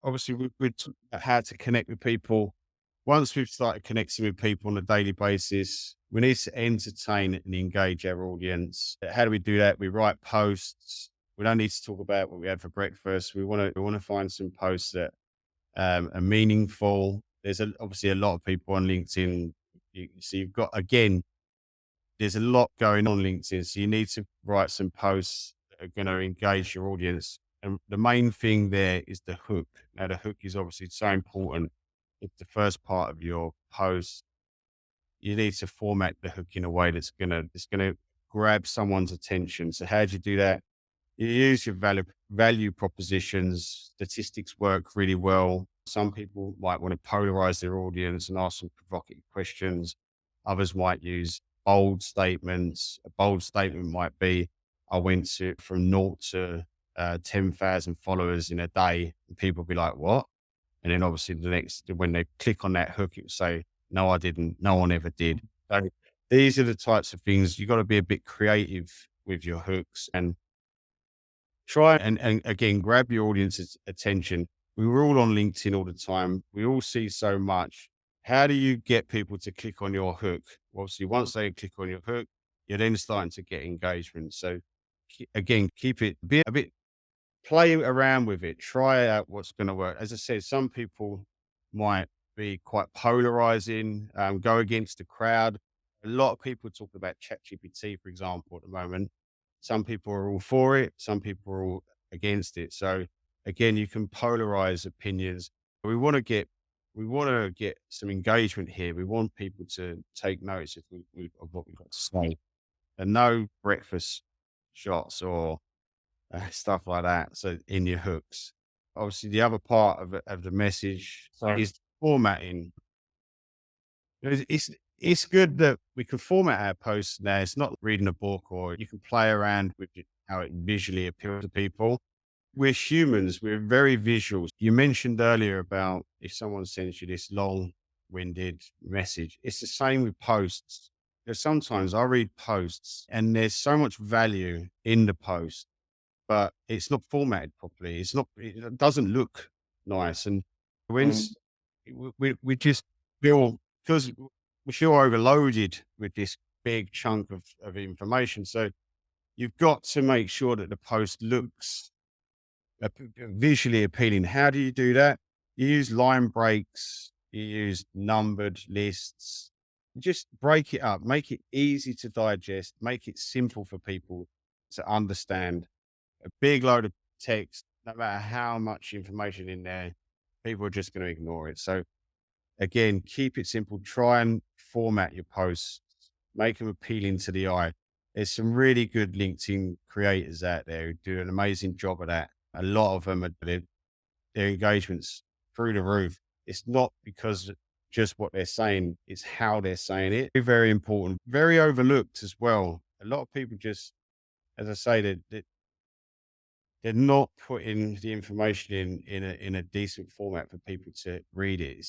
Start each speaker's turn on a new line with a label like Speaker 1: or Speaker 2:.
Speaker 1: obviously we talked about how to connect with people. Once we've started connecting with people on a daily basis, we need to entertain and engage our audience. How do we do that? We write posts. We don't need to talk about what we had for breakfast. We want to find some posts that are meaningful. There's obviously a lot of people on LinkedIn. So you've got, again, there's a lot going on LinkedIn. So you need to write some posts that are going to engage your audience. And the main thing there is the hook. Now, the hook is obviously so important. It's the first part of your post. You need to format the hook in a way that's gonna grab someone's attention. So how do you do that? You use your value propositions. Statistics work really well. Some people might want to polarize their audience and ask some provocative questions. Others might use bold statements. A bold statement might be, I went from naught to 10,000 followers in a day. And people be like, what? And then obviously when they click on that hook, it will say, no, I didn't. No one ever did. So these are the types of things you got to be a bit creative with your hooks and try and again, grab your audience's attention. We were all on LinkedIn all the time. We all see so much. How do you get people to click on your hook? Well, obviously, once they click on your hook, you're then starting to get engagement. So again, keep it be a bit, play around with it, try out what's going to work. As I said, some people might be quite polarizing, go against the crowd. A lot of people talk about ChatGPT, for example, at the moment. Some people are all for it, some people are all against it. So again, you can polarize opinions. We want to get some engagement here. We want people to take notice of what we've got to say, and no breakfast shots or stuff like that. So in your hooks, obviously, the other part of the message is formatting. It's good that we can format our posts now. It's not reading a book, or you can play around with how it visually appeals to people. We're humans. We're very visual. You mentioned earlier about if someone sends you this long-winded message, it's the same with posts. Because sometimes I read posts and there's so much value in the post, but it's not formatted properly. It doesn't look nice. And when we just feel, because we feel overloaded with this big chunk of information. So you've got to make sure that the post looks visually appealing. How do you do that? You use line breaks, you use numbered lists. Just break it up, make it easy to digest, make it simple for people to understand. A big load of text, no matter how much information in there, people are just going to ignore it. So again, keep it simple. Try and format your posts, make them appealing to the eye. There's some really good LinkedIn creators out there who do an amazing job of that. A lot of them are their engagements through the roof. It's not because just what they're saying, it's how they're saying it. Very, very important, very overlooked as well. A lot of people just, as I say, they're not putting the information in a decent format for people to read it.